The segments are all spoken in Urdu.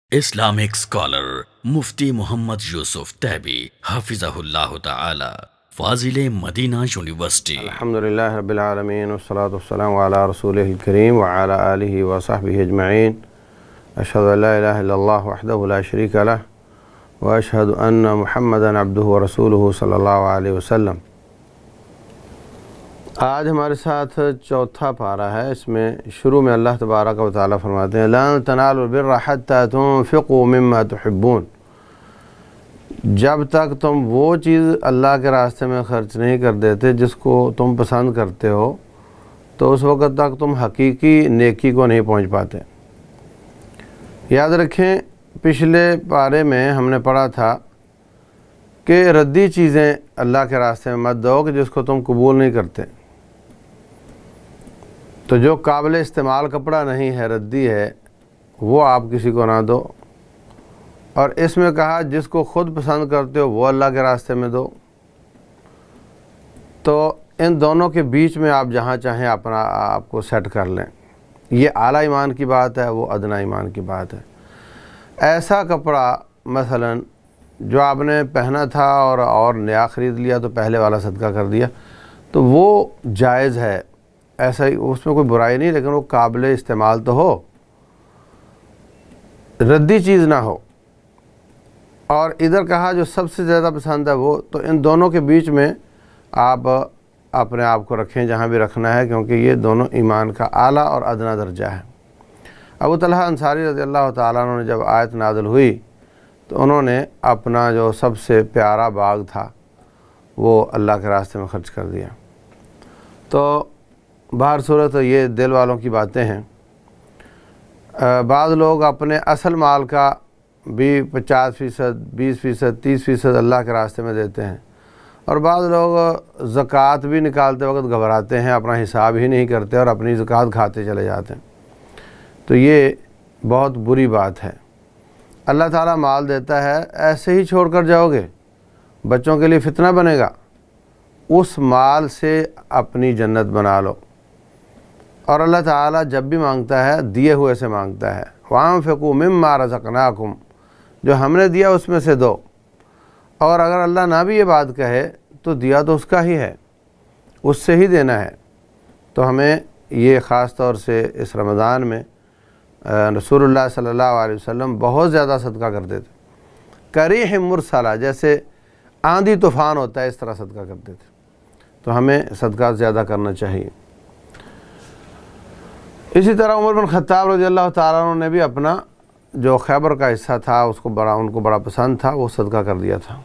Islamic scholar Mufti Muhammad Yusuf Taibi Hafizahullah Ta'ala, Fazil Madina University. Alhamdulillah Rabbil Alameen, wassalatu wassalamu ala rasulihil kareem wa ala alihi wa sahbihi ajma'in. Ashhadu an la ilaha illallah wahdahu la sharika lah wa ashhadu anna Muhammadan abduhu wa rasuluhu sallallahu alaihi wasallam. آج ہمارے ساتھ چوتھا پارہ ہے. اس میں شروع میں اللہ تبارک و تعالیٰ فرماتے ہیں لَن تَنَالُوا الْبِرَّ حَتَّى تُنْفِقُوا مِمَّا تُحِبُّونَ. جب تک تم وہ چیز اللہ کے راستے میں خرچ نہیں کر دیتے جس کو تم پسند کرتے ہو تو اس وقت تک تم حقیقی نیکی کو نہیں پہنچ پاتے. یاد رکھیں پچھلے پارے میں ہم نے پڑھا تھا کہ ردی چیزیں اللہ کے راستے میں مت دو کہ جس کو تم قبول نہیں کرتے. تو جو قابل استعمال کپڑا نہیں ہے، ردی ہے، وہ آپ کسی کو نہ دو. اور اس میں کہا جس کو خود پسند کرتے ہو وہ اللہ کے راستے میں دو. تو ان دونوں کے بیچ میں آپ جہاں چاہیں اپنا آپ کو سیٹ کر لیں. یہ اعلیٰ ایمان کی بات ہے، وہ ادنیٰ ایمان کی بات ہے. ایسا کپڑا مثلا جو آپ نے پہنا تھا اور نیا خرید لیا تو پہلے والا صدقہ کر دیا تو وہ جائز ہے. ایسا ہی اس میں کوئی برائی نہیں، لیکن وہ قابل استعمال تو ہو، ردی چیز نہ ہو. اور ادھر کہا جو سب سے زیادہ پسند ہے وہ. تو ان دونوں کے بیچ میں آپ اپنے آپ کو رکھیں جہاں بھی رکھنا ہے، کیونکہ یہ دونوں ایمان کا اعلیٰ اور ادنیٰ درجہ ہے. ابو طلحہ انصاری رضی اللہ تعالیٰ عنہ نے جب آیت نازل ہوئی تو انہوں نے اپنا جو سب سے پیارا باغ تھا وہ اللہ کے راستے میں خرچ کر دیا. تو باہر صورت یہ دل والوں کی باتیں ہیں. بعض لوگ اپنے اصل مال کا بھی 50%، 20%، 30% اللہ کے راستے میں دیتے ہیں، اور بعض لوگ زکوٰۃ بھی نکالتے وقت گھبراتے ہیں، اپنا حساب ہی نہیں کرتے اور اپنی زکوٰۃ کھاتے چلے جاتے ہیں. تو یہ بہت بری بات ہے. اللہ تعالیٰ مال دیتا ہے، ایسے ہی چھوڑ کر جاؤ گے؟ بچوں کے لیے فتنہ بنے گا. اس مال سے اپنی جنت بنا لو. اور اللہ تعالیٰ جب بھی مانگتا ہے دیے ہوئے سے مانگتا ہے. وَأَنفِقُوا مِمَّا رَزَقْنَاكُمْ، جو ہم نے دیا اس میں سے دو. اور اگر اللہ نہ بھی یہ بات کہے تو دیا تو اس کا ہی ہے، اس سے ہی دینا ہے. تو ہمیں یہ خاص طور سے اس رمضان میں رسول اللہ صلی اللہ علیہ وسلم بہت زیادہ صدقہ کرتے تھے. کریح مرسلہ، جیسے آندھی طوفان ہوتا ہے اس طرح صدقہ کرتے تھے. تو ہمیں صدقہ زیادہ کرنا چاہیے. اسی طرح عمر بن خطاب رضی اللہ تعالیٰ عنہ نے بھی اپنا جو خیبر کا حصہ تھا ان کو بڑا پسند تھا، وہ صدقہ کر دیا تھا.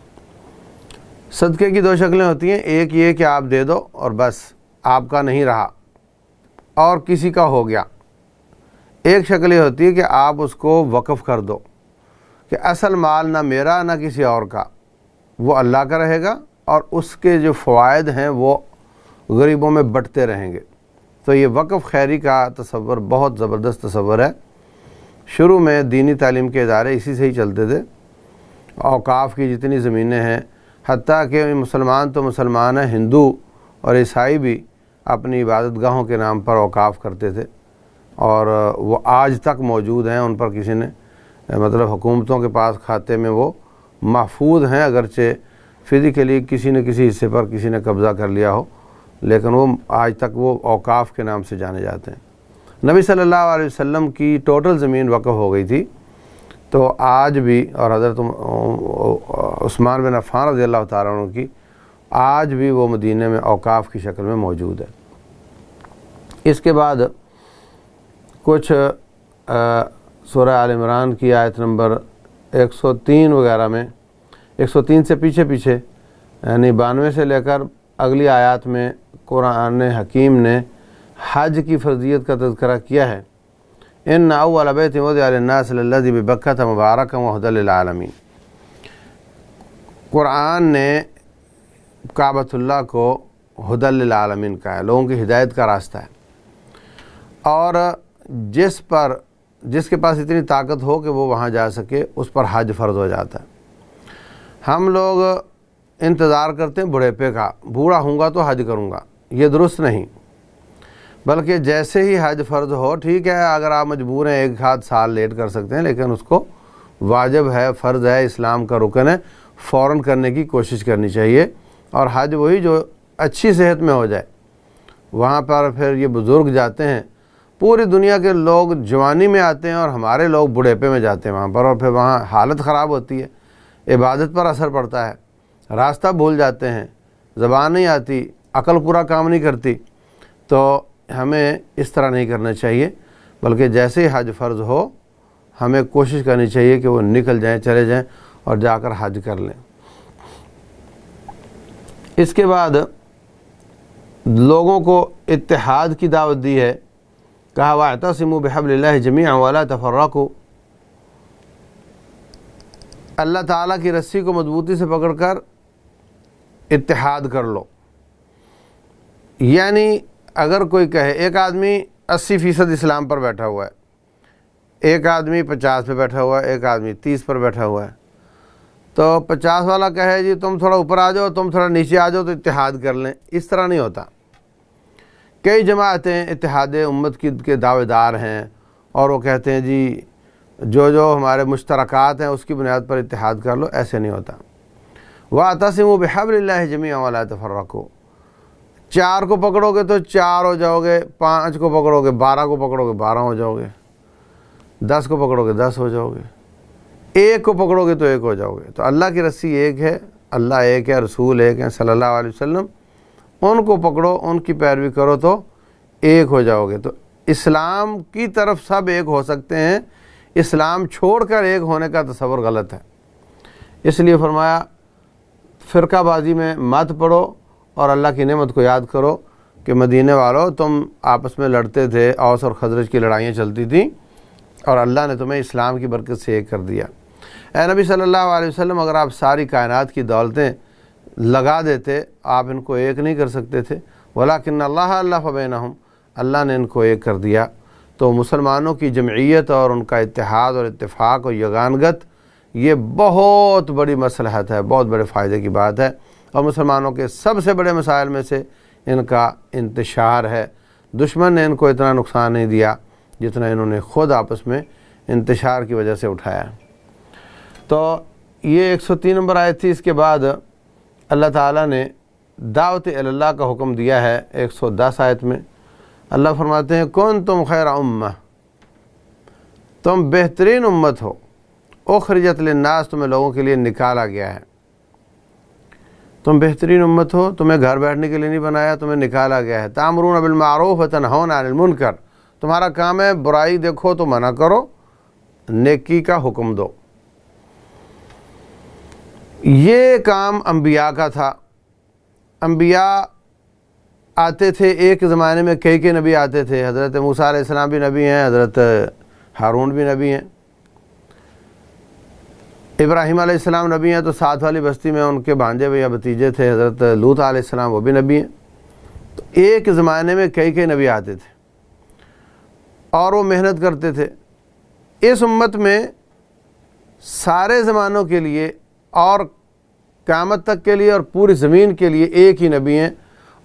صدقے کی دو شکلیں ہوتی ہیں. ایک یہ کہ آپ دے دو اور بس آپ کا نہیں رہا اور کسی کا ہو گیا. ایک شکل یہ ہوتی ہے کہ آپ اس کو وقف کر دو کہ اصل مال نہ میرا نہ کسی اور کا، وہ اللہ کا رہے گا اور اس کے جو فوائد ہیں وہ غریبوں میں بٹتے رہیں گے. تو یہ وقف خیری کا تصور بہت زبردست تصور ہے. شروع میں دینی تعلیم کے ادارے اسی سے ہی چلتے تھے. اوقاف کی جتنی زمینیں ہیں، حتیٰ کہ مسلمان تو مسلمان ہیں، ہندو اور عیسائی بھی اپنی عبادت گاہوں کے نام پر اوقاف کرتے تھے، اور وہ آج تک موجود ہیں. ان پر کسی نے مطلب حکومتوں کے پاس کھاتے میں وہ محفوظ ہیں، اگرچہ فزیکلی کسی نہ کسی حصے پر کسی نے قبضہ کر لیا ہو، لیکن وہ آج تک وہ اوقاف کے نام سے جانے جاتے ہیں. نبی صلی اللہ علیہ وسلم کی ٹوٹل زمین وقف ہو گئی تھی. تو آج بھی، اور حضرت عثمان بن عفان رضی اللہ تعالیٰ عنہ کی آج بھی وہ مدینہ میں اوقاف کی شکل میں موجود ہے. اس کے بعد کچھ سورہ آل عمران کی آیت نمبر 103 وغیرہ میں، 103 سے پیچھے یعنی 92 سے لے کر اگلی آیات میں قرآن حکیم نے حج کی فرضیت کا تذکرہ کیا ہے. ان اول بیت وضع للناس للذی ببکۃ مبارکا وہدی للعالمین. قرآن نے کعبۃ اللہ کو ہدی للعالمین کہا ہے، لوگوں کی ہدایت کا راستہ ہے. اور جس کے پاس اتنی طاقت ہو کہ وہ وہاں جا سکے اس پر حج فرض ہو جاتا ہے. ہم لوگ انتظار کرتے ہیں بڑھیپے کا، بوڑھا ہوں گا تو حج کروں گا. یہ درست نہیں، بلکہ جیسے ہی حج فرض ہو، ٹھیک ہے اگر آپ مجبور ہیں 1 آدھ سال لیٹ کر سکتے ہیں، لیکن اس کو واجب ہے، فرض ہے، اسلام کا رکن ہے، فوراً کرنے کی کوشش کرنی چاہیے۔ اور حج وہی جو اچھی صحت میں ہو جائے۔ وہاں پر پھر یہ بزرگ جاتے ہیں، پوری دنیا کے لوگ جوانی میں آتے ہیں اور ہمارے لوگ بڑھیپے میں جاتے ہیں وہاں پر، اور پھر وہاں حالت خراب ہوتی ہے، عبادت پر اثر پڑتا ہے، راستہ بھول جاتے ہیں، زبان نہیں آتی، عقل پورا کام نہیں کرتی۔ تو ہمیں اس طرح نہیں کرنا چاہیے، بلکہ جیسے ہی حج فرض ہو ہمیں کوشش کرنی چاہیے کہ وہ نکل جائیں، چلے جائیں اور جا کر حج کر لیں۔ اس کے بعد لوگوں کو اتحاد کی دعوت دی ہے، کہا وَاعْتَصِمُوا بِحَبْلِ اللَّهِ جَمِيعًا وَلَا تَفَرَّقُوا، اللہ تعالیٰ کی رسی کو مضبوطی سے پکڑ کر اتحاد کر لو۔ یعنی اگر کوئی کہے، ایک آدمی 80% اسلام پر بیٹھا ہوا ہے، ایک آدمی 50 پہ بیٹھا ہوا ہے، ایک آدمی 30 پر بیٹھا ہوا ہے، تو 50 والا کہے جی تم تھوڑا اوپر آ جاؤ، تم تھوڑا نیچے آ جاؤ تو اتحاد کر لیں، اس طرح نہیں ہوتا۔ کئی جماعتیں اتحاد امت کے دعوے دار ہیں اور وہ کہتے ہیں جی جو ہمارے مشترکات ہیں اس کی بنیاد پر اتحاد کر لو، ایسے نہیں ہوتا۔ وَاعْتَصِمُوا بِحَبْلِ اللَّهِ جَمِيعًا وَلَا تَفَرَّقُوا، 4 کو پکڑو گے تو 4 ہو جاؤ گے، 5 کو پکڑو گے، 12 کو پکڑو گے 12 ہو جاؤ گے، 10 کو پکڑو گے 10 ہو جاؤ گے، 1 کو پکڑو گے تو 1 ہو جاؤ گے۔ تو اللہ کی رسی ایک ہے، اللہ ایک ہے، رسول ایک ہے صلی اللہ علیہ وسلم، ان کو پکڑو، ان کی پیروی کرو تو 1 ہو جاؤ گے۔ تو اسلام کی طرف سب 1 ہو سکتے ہیں، اسلام چھوڑ کر 1 ہونے کا تصور غلط ہے۔ اس لیے فرمایا فرقہ بازی میں مت پڑو اور اللہ کی نعمت کو یاد کرو کہ مدینے والوں تم آپس میں لڑتے تھے، اوس اور خزرج کی لڑائیاں چلتی تھیں اور اللہ نے تمہیں اسلام کی برکت سے 1 کر دیا۔ اے نبی صلی اللہ علیہ وسلم، اگر آپ ساری کائنات کی دولتیں لگا دیتے آپ ان کو 1 نہیں کر سکتے تھے، وَلَٰكِنَّ اللَّهَ أَلَّفَ بَيْنَهُمْ، اللہ نے ان کو 1 کر دیا۔ تو مسلمانوں کی جمعیت اور ان کا اتحاد اور اتفاق اور یگانگت یہ بہت بڑی مصلحت ہے، بہت بڑے فائدے کی بات ہے، اور مسلمانوں کے سب سے بڑے مسائل میں سے ان کا انتشار ہے۔ دشمن نے ان کو اتنا نقصان نہیں دیا جتنا انہوں نے خود آپس میں انتشار کی وجہ سے اٹھایا۔ تو یہ 103 نمبر آیت تھی۔ اس کے بعد اللہ تعالیٰ نے دعوت اللہ کا حکم دیا ہے 110 آیت میں۔ اللہ فرماتے ہیں کنتم خیر امہ، تم بہترین امت ہو، اخرجت للناس، تمہیں لوگوں کے لیے نکالا گیا ہے، تم بہترین امت ہو، تمہیں گھر بیٹھنے کے لیے نہیں بنایا، تمہیں نکالا گیا ہے۔ تأمرون بالمعروف وتنہون عن المنکر، تمہارا کام ہے برائی دیکھو تو منع کرو، نیکی کا حکم دو۔ یہ کام انبیاء کا تھا۔ انبیاء آتے تھے، ایک زمانے میں کئی نبی آتے تھے۔ حضرت موسیٰ علیہ السلام بھی نبی ہیں، حضرت ہارون بھی نبی ہیں، ابراہیم علیہ السلام نبی ہیں، تو ساتھ والی بستی میں ان کے بھانجے یا بھتیجے تھے حضرت لوط علیہ السلام، وہ بھی نبی ہیں۔ تو ایک زمانے میں کئی نبی آتے تھے اور وہ محنت کرتے تھے۔ اس امت میں سارے زمانوں کے لیے اور قیامت تک کے لیے اور پوری زمین کے لیے ایک ہی نبی ہیں،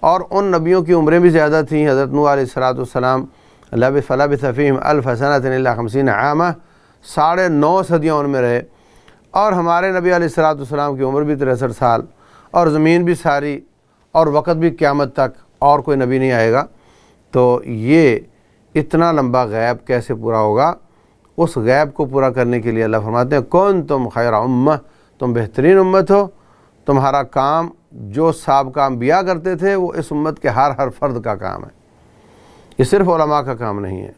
اور ان نبیوں کی عمریں بھی زیادہ تھیں۔ حضرت نوح علیہ السلام فلبث فیہم 1000 سنۃ الا 50 عاما، 9.5 صدیاں ان میں رہے، اور ہمارے نبی علیہ السلام کی عمر بھی 63 سال، اور زمین بھی ساری، اور وقت بھی قیامت تک، اور کوئی نبی نہیں آئے گا۔ تو یہ اتنا لمبا غیب کیسے پورا ہوگا؟ اس غیب کو پورا کرنے کے لیے اللہ فرماتے ہیں کنتم خیر امہ، تم بہترین امت ہو، تمہارا کام جو سابقہ انبیاء کرتے تھے وہ اس امت کے ہر فرد کا کام ہے، یہ صرف علماء کا کام نہیں ہے۔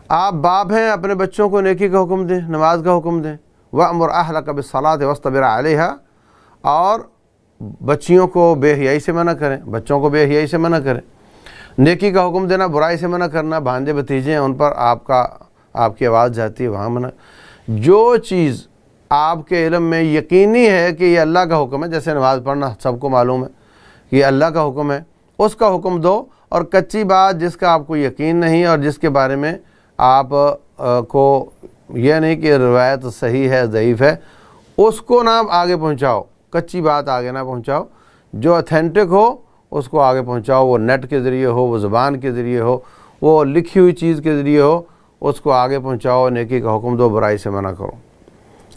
آپ باپ ہیں، اپنے بچوں کو نیکی کا حکم دیں، نماز کا حکم دیں، وَأْمُرْ أَهْلَكَ بِالصَّلَاةِ وَاصْطَبِرْ عَلَيْهَا، اور بچیوں کو بے حیائی سے منع کریں، بچوں کو بے حیائی سے منع کریں۔ نیکی کا حکم دینا، برائی سے منع کرنا، بھانجے بھتیجے ہیں ان پر آپ کی آواز جاتی ہے وہاں منع۔ جو چیز آپ کے علم میں یقینی ہے کہ یہ اللہ کا حکم ہے، جیسے نماز پڑھنا سب کو معلوم ہے کہ یہ اللہ کا حکم ہے، اس کا حکم دو، اور کچی بات جس کا آپ کو یقین نہیں اور جس کے بارے میں آپ کو یہ نہیں کہ روایت صحیح ہے ضعیف ہے، اس کو نہ آگے پہنچاؤ، کچی بات آگے نہ پہنچاؤ، جو اتھینٹک ہو اس کو آگے پہنچاؤ، وہ نیٹ کے ذریعے ہو، وہ زبان کے ذریعے ہو، وہ لکھی ہوئی چیز کے ذریعے ہو، اس کو آگے پہنچاؤ، نیکی کا حکم دو، برائی سے منع کرو۔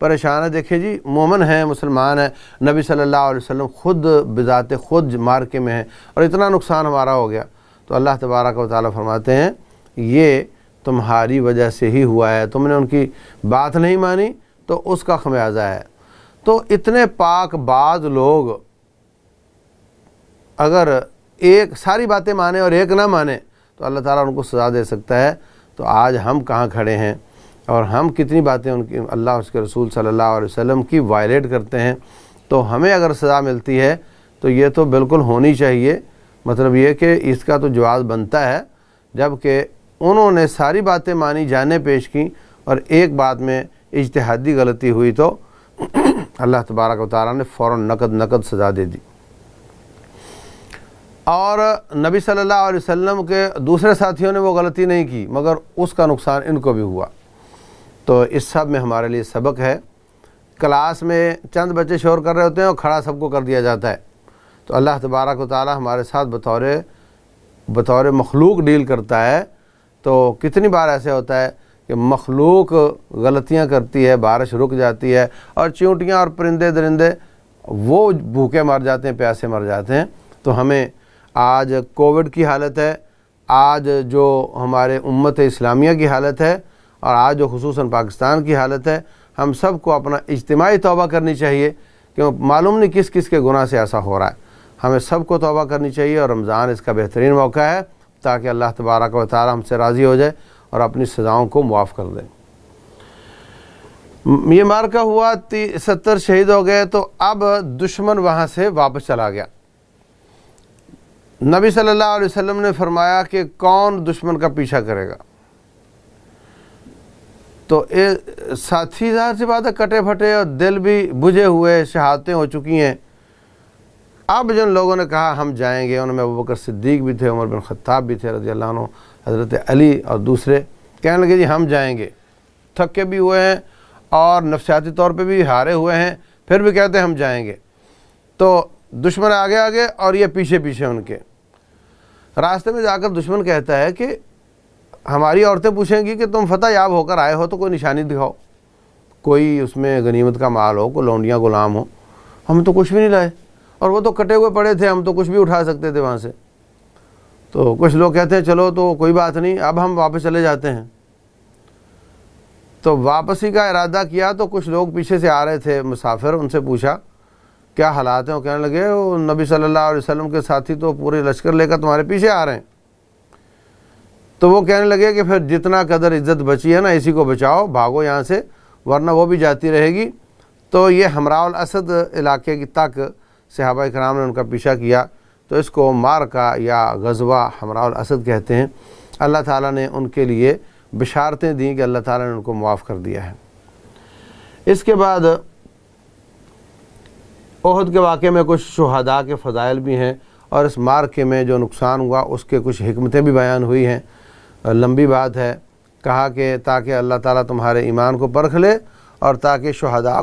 پریشان ہے. دیکھیں جی مومن ہیں, مسلمان ہیں, نبی صلی اللہ علیہ وسلم خود بذات خود مارکے میں ہیں اور اتنا نقصان ہمارا ہو گیا. تو اللہ تبارک و تعالیٰ فرماتے ہیں یہ تمہاری وجہ سے ہی ہوا ہے, تم نے ان کی بات نہیں مانی تو اس کا خمیازہ ہے. تو اتنے پاک باز لوگ اگر ایک ساری باتیں مانیں اور ایک نہ مانیں تو اللہ تعالیٰ ان کو سزا دے سکتا ہے. تو آج ہم کہاں کھڑے ہیں اور ہم کتنی باتیں ان کی اللہ اس کے رسول صلی اللہ علیہ وسلم کی وائلیٹ کرتے ہیں. تو ہمیں اگر سزا ملتی ہے تو یہ تو بالکل ہونی چاہیے. مطلب یہ کہ اس کا تو جواز بنتا ہے, جب کہ انہوں نے ساری باتیں مانی, جانیں پیش کی اور ایک بات میں اجتہادی غلطی ہوئی تو اللہ تبارک و تعالیٰ نے فوراً نقد سزا دے دی. اور نبی صلی اللہ علیہ وسلم کے دوسرے ساتھیوں نے وہ غلطی نہیں کی مگر اس کا نقصان ان کو بھی ہوا. تو اس سب میں ہمارے لیے سبق ہے. کلاس میں چند بچے شور کر رہے ہوتے ہیں اور کھڑا سب کو کر دیا جاتا ہے. تو اللہ تبارک و تعالیٰ ہمارے ساتھ بطور مخلوق ڈیل کرتا ہے. تو کتنی بار ایسے ہوتا ہے کہ مخلوق غلطیاں کرتی ہے, بارش رک جاتی ہے اور چیونٹیاں اور پرندے درندے وہ بھوکے مر جاتے ہیں, پیاسے مر جاتے ہیں. تو ہمیں آج کووڈ کی حالت ہے, آج جو ہمارے امت اسلامیہ کی حالت ہے اور آج جو خصوصاً پاکستان کی حالت ہے, ہم سب کو اپنا اجتماعی توبہ کرنی چاہیے. کیوں معلوم نہیں کس کس کے گناہ سے ایسا ہو رہا ہے. ہمیں سب کو توبہ کرنی چاہیے اور رمضان اس کا بہترین موقع ہے تاکہ اللہ تبارک و تعالی ہم سے راضی ہو جائے اور اپنی سزاؤں کو معاف کر دے. یہ مارکہ ہوا, 70 شہید ہو گئے. تو اب دشمن وہاں سے واپس چلا گیا. نبی صلی اللہ علیہ وسلم نے فرمایا کہ کون دشمن کا پیچھا کرے گا. تو ساتھی ظاہر سی بات ہے کٹے پھٹے اور دل بھی بجھے ہوئے, شہادتیں ہو چکی ہیں. اب جن لوگوں نے کہا ہم جائیں گے, ان میں ابوبکر صدیق بھی تھے, عمر بن خطاب بھی تھے رضی اللہ عنہ, حضرت علی اور دوسرے کہنے لگے جی ہم جائیں گے. تھکے بھی ہوئے ہیں اور نفسیاتی طور پہ بھی ہارے ہوئے ہیں, پھر بھی کہتے ہیں ہم جائیں گے. تو دشمن آگے آگے اور یہ پیچھے پیچھے ان کے. راستے میں جا کر دشمن کہتا ہے کہ ہماری عورتیں پوچھیں گی کہ تم فتح یاب ہو کر آئے ہو تو کوئی نشانی دکھاؤ, کوئی اس میں غنیمت کا مال ہو, کوئی لونڈیاں غلام ہو. ہم تو کچھ بھی نہیں لائے اور وہ تو کٹے ہوئے پڑے تھے, ہم تو کچھ بھی اٹھا سکتے تھے وہاں سے. تو کچھ لوگ کہتے ہیں چلو تو کوئی بات نہیں, اب ہم واپس چلے جاتے ہیں. تو واپسی کا ارادہ کیا تو کچھ لوگ پیچھے سے آ رہے تھے مسافر, ان سے پوچھا کیا حالات ہیں. وہ کہنے لگے وہ نبی صلی اللہ علیہ وسلم کے ساتھی تو پورے لشکر لے کر تمہارے پیچھے آ رہے ہیں. تو وہ کہنے لگے کہ پھر جتنا قدر عزت بچی ہے نا اسی کو بچاؤ, بھاگو یہاں سے ورنہ وہ بھی جاتی رہے گی. تو یہ حمراء الاسد علاقے کی تک صحابہ کرام نے ان کا پیچھا کیا. تو اس کو مارکہ یا غزوہ حمراء الاسد کہتے ہیں. اللہ تعالیٰ نے ان کے لیے بشارتیں دیں کہ اللہ تعالیٰ نے ان کو معاف کر دیا ہے. اس کے بعد احد کے واقعے میں کچھ شہداء کے فضائل بھی ہیں اور اس مارکے میں جو نقصان ہوا اس کے کچھ حکمتیں بھی بیان ہوئی ہیں. لمبی بات ہے. کہا کہ تاکہ اللہ تعالیٰ تمہارے ایمان کو پرکھ لے اور تاکہ شہداء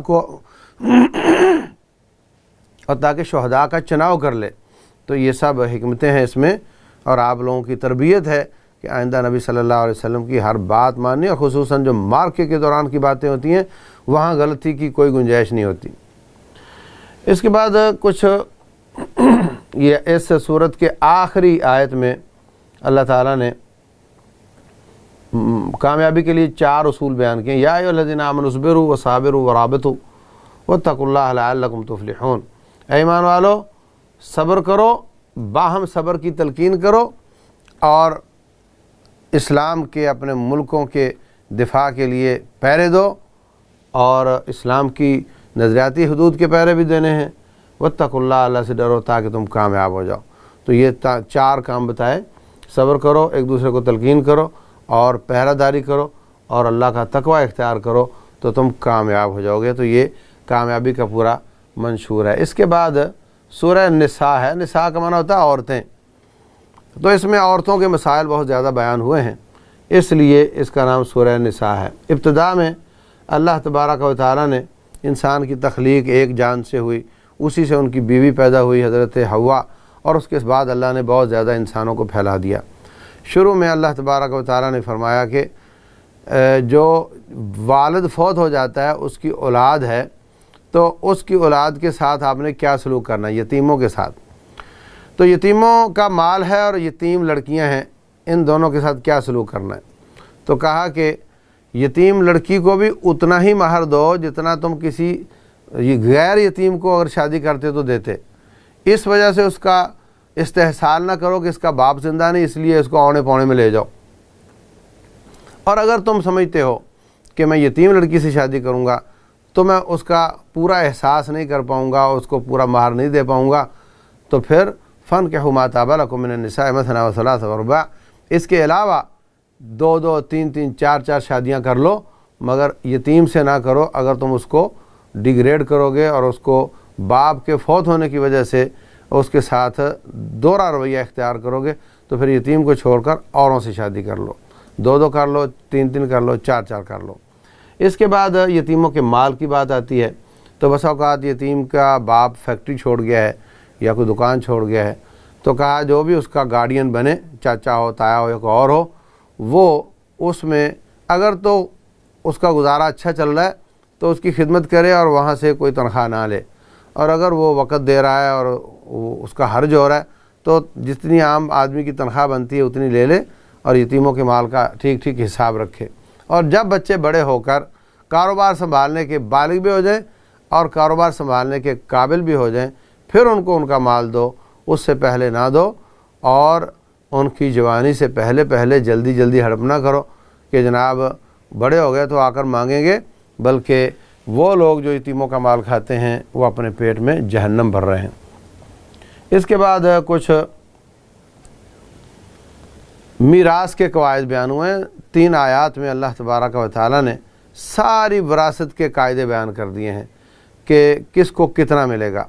کا چناؤ کر لے. تو یہ سب حکمتیں ہیں اس میں, اور آپ لوگوں کی تربیت ہے کہ آئندہ نبی صلی اللہ علیہ وسلم کی ہر بات ماننی, اور خصوصاً جو مارکے کے دوران کی باتیں ہوتی ہیں وہاں غلطی کی کوئی گنجائش نہیں ہوتی. اس کے بعد کچھ یہ اس صورت کے آخری آیت میں اللہ تعالیٰ نے کامیابی کے لیے 4 اصول بیان کیے. یا ایھا الذین آمنوا اصبروا وصابروا ورابطوا واتقوا اللہ لعلکم تفلحون. اے ایمان والو صبر کرو, باہم صبر کی تلقین کرو اور اسلام کے اپنے ملکوں کے دفاع کے لیے پہرے دو اور اسلام کی نظریاتی حدود کے پہرے بھی دینے ہیں. واتقوا اللہ, اللہ سے ڈرو تاکہ تم کامیاب ہو جاؤ. تو یہ 4 کام بتائے. صبر کرو, ایک دوسرے کو تلقین کرو اور پہرہ داری کرو اور اللہ کا تقوی اختیار کرو تو تم کامیاب ہو جاؤ گے. تو یہ کامیابی کا پورا منشور ہے. اس کے بعد سورہ نساء ہے. نساء کا معنی ہوتا ہے عورتیں. تو اس میں عورتوں کے مسائل بہت زیادہ بیان ہوئے ہیں, اس لیے اس کا نام سورہ نساء ہے. ابتدا میں اللہ تبارک و تعالیٰ نے انسان کی تخلیق ایک جان سے ہوئی, اسی سے ان کی بیوی پیدا ہوئی حضرت حوا, اور اس کے بعد اللہ نے بہت زیادہ انسانوں کو پھیلا دیا. شروع میں اللہ تبارک و تعالیٰ نے فرمایا کہ جو والد فوت ہو جاتا ہے اس کی اولاد ہے تو اس کی اولاد کے ساتھ آپ نے کیا سلوک کرنا ہے، یتیموں کے ساتھ. تو یتیموں کا مال ہے اور یتیم لڑکیاں ہیں، ان دونوں کے ساتھ کیا سلوک کرنا ہے. تو کہا کہ یتیم لڑکی کو بھی اتنا ہی مہر دو جتنا تم کسی غیر یتیم کو اگر شادی کرتے تو دیتے. اس وجہ سے اس کا استحصال نہ کرو کہ اس کا باپ زندہ نہیں اس لیے اس کو اونے پونے میں لے جاؤ. اور اگر تم سمجھتے ہو کہ میں یتیم لڑکی سے شادی کروں گا تو میں اس کا پورا احساس نہیں کر پاؤں گا، اس کو پورا مہر نہیں دے پاؤں گا، تو پھر فَانكِحُوا مَا طَابَ لَكُم مِّنَ النِّسَاءِ مَثْنَىٰ وَثُلَاثَ وَرُبَاعَ. اس کے علاوہ 2 3 4 شادیاں کر لو، مگر یتیم سے نہ کرو. اگر تم اس کو ڈیگریڈ کرو گے اور اس کو باپ کے فوت ہونے کی وجہ سے اس کے ساتھ دوہرا رویہ اختیار کرو گے تو پھر یتیم کو چھوڑ کر اوروں سے شادی کر لو. 2 کر لو، 3 کر لو، 4 کر لو. اس کے بعد یتیموں کے مال کی بات آتی ہے. تو بس اوقات یتیم کا باپ فیکٹری چھوڑ گیا ہے یا کوئی دکان چھوڑ گیا ہے تو کہا جو بھی اس کا گارڈین بنے، چاچا ہو، تایا ہو یا کوئی اور ہو، وہ اس میں اگر تو اس کا گزارا اچھا چل رہا ہے تو اس کی خدمت کرے اور وہاں سے کوئی تنخواہ نہ لے. اور اگر وہ وقت دے رہا ہے اور اس کا حرج ہو رہا ہے تو جتنی عام آدمی کی تنخواہ بنتی ہے اتنی لے لے اور یتیموں کے مال کا ٹھیک حساب رکھے. اور جب بچے بڑے ہو کر کاروبار سنبھالنے کے بالغ بھی ہو جائیں اور کاروبار سنبھالنے کے قابل بھی ہو جائیں پھر ان کو ان کا مال دو، اس سے پہلے نہ دو. اور ان کی جوانی سے پہلے جلدی ہڑپ نہ کرو کہ جناب بڑے ہو گئے تو آ کر مانگیں گے، بلکہ وہ لوگ جو یتیموں کا مال کھاتے ہیں وہ اپنے پیٹ میں جہنم بھر رہے ہیں. اس کے بعد کچھ میراث کے قواعد بیان ہوئے ہیں. 3 آیات میں اللہ تبارک و تعالیٰ نے ساری وراثت کے قاعدے بیان کر دیے ہیں کہ کس کو کتنا ملے گا.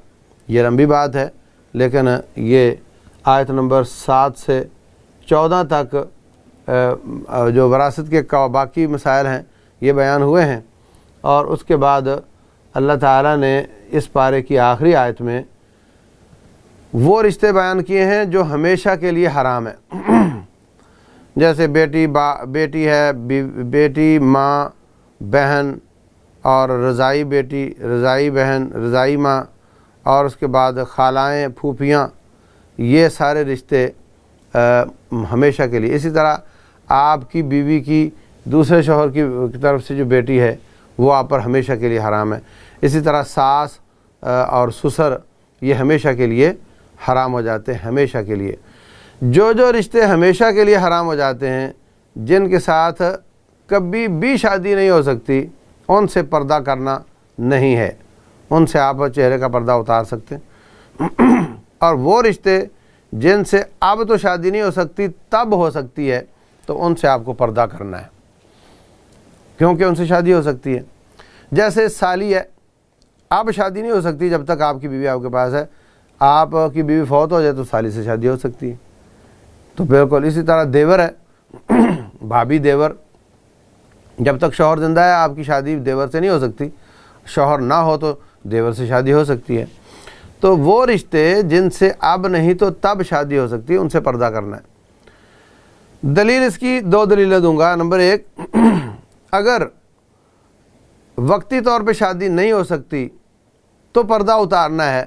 یہ لمبی بات ہے لیکن یہ آیت نمبر 7 سے 14 تک جو وراثت کے باقی مسائل ہیں یہ بیان ہوئے ہیں. اور اس کے بعد اللہ تعالیٰ نے اس پارے کی آخری آیت میں وہ رشتے بیان کیے ہیں جو ہمیشہ کے لیے حرام ہیں، جیسے بیٹی ہے، بیٹی، ماں، بہن اور رضائی بیٹی، رضائی بہن، رضائی ماں، اور اس کے بعد خالائیں، پھوپھیاں، یہ سارے رشتے ہمیشہ کے لیے. اسی طرح آپ کی بیوی کی دوسرے شوہر کی طرف سے جو بیٹی ہے وہ آپ پر ہمیشہ کے لیے حرام ہے. اسی طرح ساس اور سسر یہ ہمیشہ کے لیے حرام ہو جاتے ہیں، ہمیشہ کے لیے. جو رشتے ہمیشہ کے لیے حرام ہو جاتے ہیں، جن کے ساتھ کبھی بھی شادی نہیں ہو سکتی، ان سے پردہ کرنا نہیں ہے. ان سے آپ چہرے کا پردہ اتار سکتے ہیں. اور وہ رشتے جن سے اب تو شادی نہیں ہو سکتی تب ہو سکتی ہے تو ان سے آپ کو پردہ کرنا ہے کیونکہ ان سے شادی ہو سکتی ہے. جیسے سالی ہے، اب شادی نہیں ہو سکتی جب تک آپ کی بیوی آپ کے پاس ہے. آپ کی بیوی فوت ہو جائے تو سالی سے شادی ہو سکتی ہے. تو بالکل اسی طرح دیور ہے، بھابھی دیور، جب تک شوہر زندہ ہے آپ کی شادی دیور سے نہیں ہو سکتی، شوہر نہ ہو تو دیور سے شادی ہو سکتی ہے. تو وہ رشتے جن سے اب نہیں تو تب شادی ہو سکتی ہے، ان سے پردہ کرنا ہے. دلیل اس کی 2 دلیلیں دوں گا. نمبر 1، اگر وقتی طور پہ شادی نہیں ہو سکتی تو پردہ اتارنا ہے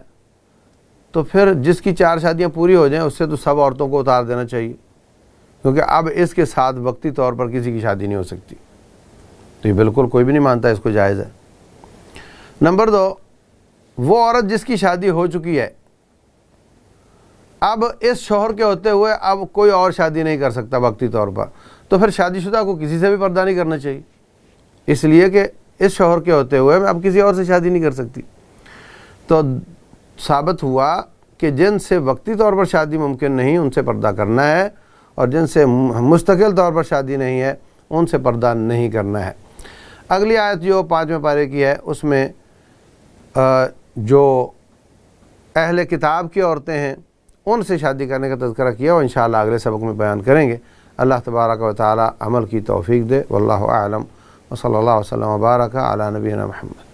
تو پھر جس کی 4 شادیاں پوری ہو جائیں اس سے تو سب عورتوں کو اتار دینا چاہیے، کیونکہ اب اس کے ساتھ وقتی طور پر کسی کی شادی نہیں ہو سکتی. تو یہ بالکل کوئی بھی نہیں مانتا اس کو جائز ہے. نمبر 2، وہ عورت جس کی شادی ہو چکی ہے اب اس شوہر کے ہوتے ہوئے اب کوئی اور شادی نہیں کر سکتا وقتی طور پر، تو پھر شادی شدہ کو کسی سے بھی پردہ نہیں کرنا چاہیے، اس لیے کہ اس شوہر کے ہوتے ہوئے میں اب کسی اور سے شادی نہیں کر سکتی. تو ثابت ہوا کہ جن سے وقتی طور پر شادی ممکن نہیں ان سے پردہ کرنا ہے، اور جن سے مستقل طور پر شادی نہیں ہے ان سے پردہ نہیں کرنا ہے. اگلی آیت جو 5ویں پارے کی ہے اس میں جو اہل کتاب کی عورتیں ہیں ان سے شادی کرنے کا تذکرہ کیا، اور انشاءاللہ اگلے سبق میں بیان کریں گے. اللہ تبارک و تعالی عمل کی توفیق دے. واللہ اعلم، وصلی اللہ وسلم وبارک علی نبینا محمد.